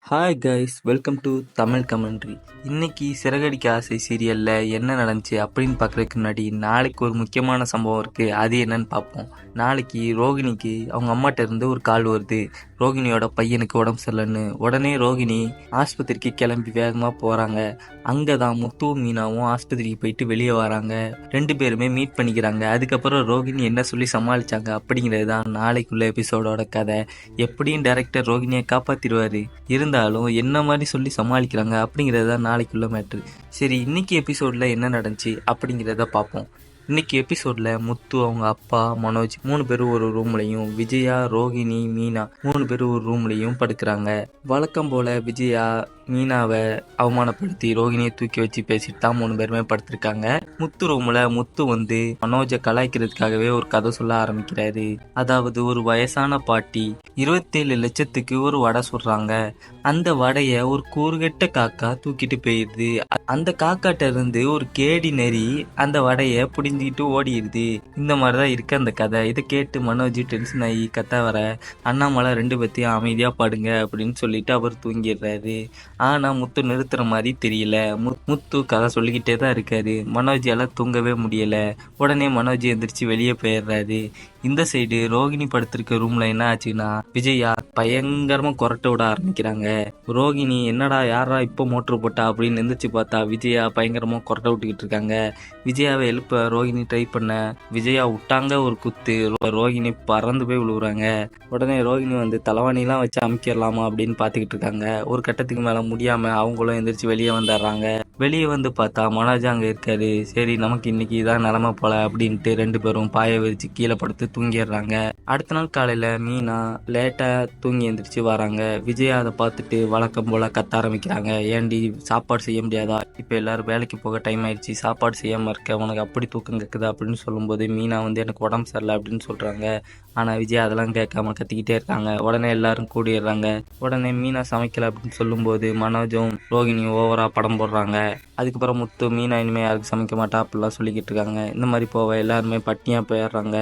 Hi guys, welcome to Tamil commentary. இன்னைக்கு சிறகடிக்க ஆசை சீரியல்ல என்ன நடந்துச்சு அப்படின்னு பார்க்கறதுக்கு முன்னாடி நாளைக்கு ஒரு முக்கியமான சம்பவம் இருக்கு. அது என்னன்னு பார்ப்போம். நாளைக்கு ரோகிணிக்கு அவங்க அம்மாட்ட இருந்து ஒரு கால் வருது. ரோகிணியோட பையனுக்கு உடம்பு சரியில்லைன்னு. உடனே ரோகிணி ஆஸ்பத்திரிக்கு கிளம்பி வேகமா போறாங்க. அங்கதான் முத்துவும் மீனாவும் ஆஸ்பத்திரிக்கு போயிட்டு வெளியே வராங்க. ரெண்டு பேருமே மீட் பண்ணிக்கிறாங்க. அதுக்கப்புறம் ரோகிணி என்ன சொல்லி சமாளிச்சாங்க அப்படிங்கிறது தான் நாளைக்குள்ள எபிசோடோட கதை. எப்படியும் டைரக்டர் ரோகிணியை காப்பாத்திடுவாரு. இருந்தாலும் என்ன மாதிரி சொல்லி சமாளிக்கிறாங்க அப்படிங்கிறது தான் நாளைக்குள்ள மேட்ரு. சரி, இன்னைக்கு எபிசோட்ல என்ன நடந்துச்சு அப்படிங்கிறத பார்ப்போம். இன்னைக்கு எபிசோட்ல முத்து, அவங்க அப்பா, மனோஜ் 3 பேரும் ஒரு ரூம்லையும், விஜயா, ரோகிணி, மீனா 3 பேரும் ஒரு ரூம்லையும் படுக்கிறாங்க. வழக்கம் போல விஜயா மீனாவை அவமானப்படுத்தி ரோகிணியை தூக்கி வச்சு பேசிட்டு தான் 3 பேருமே படுத்திருக்காங்க. முத்து ரூம்ல முத்து வந்து மனோஜை கலாய்க்கிறதுக்காகவே ஒரு கதை சொல்ல ஆரம்பிக்கிறாரு. அதாவது, ஒரு வயசான பாட்டி 27 லட்சத்துக்கு ஒரு வடை சொல்றாங்க. அந்த வடைய ஒரு கூறுகெட்ட காக்கா தூக்கிட்டு போயிடுது. அந்த காக்காட்ட இருந்து ஒரு கேடி நெறி அந்த வடைய புடிஞ்சிக்கிட்டு ஓடிடுது. இந்த மாதிரிதான் இருக்கு அந்த கதை. இதை கேட்டு மனோஜ் டென்ஷன் ஆகி கத்த வர, அண்ணாமலை 2 பேத்தையும் அமைதியா பாடுங்க அப்படின்னு சொல்லிட்டு அவர் தூங்கிடுறாரு. ஆனா முத்து நிறுத்துற மாதிரி தெரியல. முத்து கதை சொல்லிக்கிட்டே தான் இருக்காரு. மனோஜால தூங்கவே முடியல. உடனே மனோஜ் எந்திரிச்சு வெளியே போயிடுறாரு. இந்த சைடு ரோகிணி படுத்திருக்க ரூம்ல என்ன ஆச்சுன்னா, விஜயா பயங்கரமா கொரட்டை விட ஆரம்பிக்கிறாங்க. ரோகிணி என்னடா யாரா இப்போ மோட்டர் போட்டா அப்படின்னு எந்திரிச்சு பார்த்தா விஜயா பயங்கரமா கொரட்டை விட்டுக்கிட்டு இருக்காங்க. விஜயாவை எழுப்ப ரோகிணி ட்ரை பண்ண விஜயா விட்டாங்க ஒரு குத்து. ரோகிணி பறந்து போய் விழுவுறாங்க. உடனே ரோகிணி வந்து தலைவாணிலாம் வச்சு அமுக்கிடலாமா அப்படின்னு பார்த்துக்கிட்டு இருக்காங்க. ஒரு கட்டத்துக்கு மேல முடியாம அவங்களும் எந்திரிச்சு வெளியே வந்துடுறாங்க. வெளியே வந்து பார்த்தா மனோஜ் அங்கே இருக்காரு. சரி, நமக்கு இன்னைக்கு இதான் நிலமை போல அப்படின்ட்டு 2 பேரும் பாய விரிச்சு கீழே படுத்து தூங்கிடுறாங்க. அடுத்த நாள் காலையில மீனா லேட்டா தூங்கி எந்திரிச்சு வராங்க. விஜயா அதை பார்த்துட்டு வழக்கம் போல கத்த ஆரம்பிக்கிறாங்க. ஏண்டி சாப்பாடு செய்ய முடியாதா? இப்போ எல்லாரும் வேலைக்கு போக டைம் ஆயிடுச்சு, சாப்பாடு செய்யாம இருக்க, உனக்கு அப்படி தூக்கம் கேட்குதா அப்படின்னு சொல்லும்போது மீனா வந்து எனக்கு உடம்பு சரியில்லை அப்படின்னு சொல்றாங்க. ஆனா விஜயா அதெல்லாம் கேட்காம கத்திக்கிட்டே இருக்காங்க. உடனே எல்லாரும் கூடிடுறாங்க. உடனே மீனா சமைக்கல அப்படின்னு சொல்லும்போது மனோஜும் ரோகிணியும் ஓவரா படம் போடுறாங்க. அதுக்கப்புறம் முத்து மீனா இனிமே யாருக்கு சமைக்க மாட்டா அப்படிலாம் சொல்லிக்கிட்டு இருக்காங்க. இந்த மாதிரி போவ எல்லாருமே பட்னியா போயிடுறாங்க.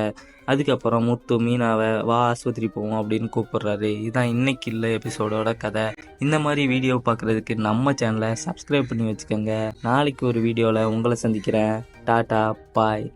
அதுக்கப்புறம் முத்து மீனாவை வா ஆஸ்பத்திரி போவோம் அப்படின்னு கூப்பிடுறாரு. இதுதான் இன்னைக்கு இல்லை எபிசோடோட கதை. இந்த மாதிரி வீடியோ பார்க்குறதுக்கு நம்ம சேனலை சப்ஸ்கிரைப் பண்ணி வச்சுக்கோங்க. நாளைக்கு ஒரு வீடியோவில் உங்களை சந்திக்கிறேன். டாடா, பாய்.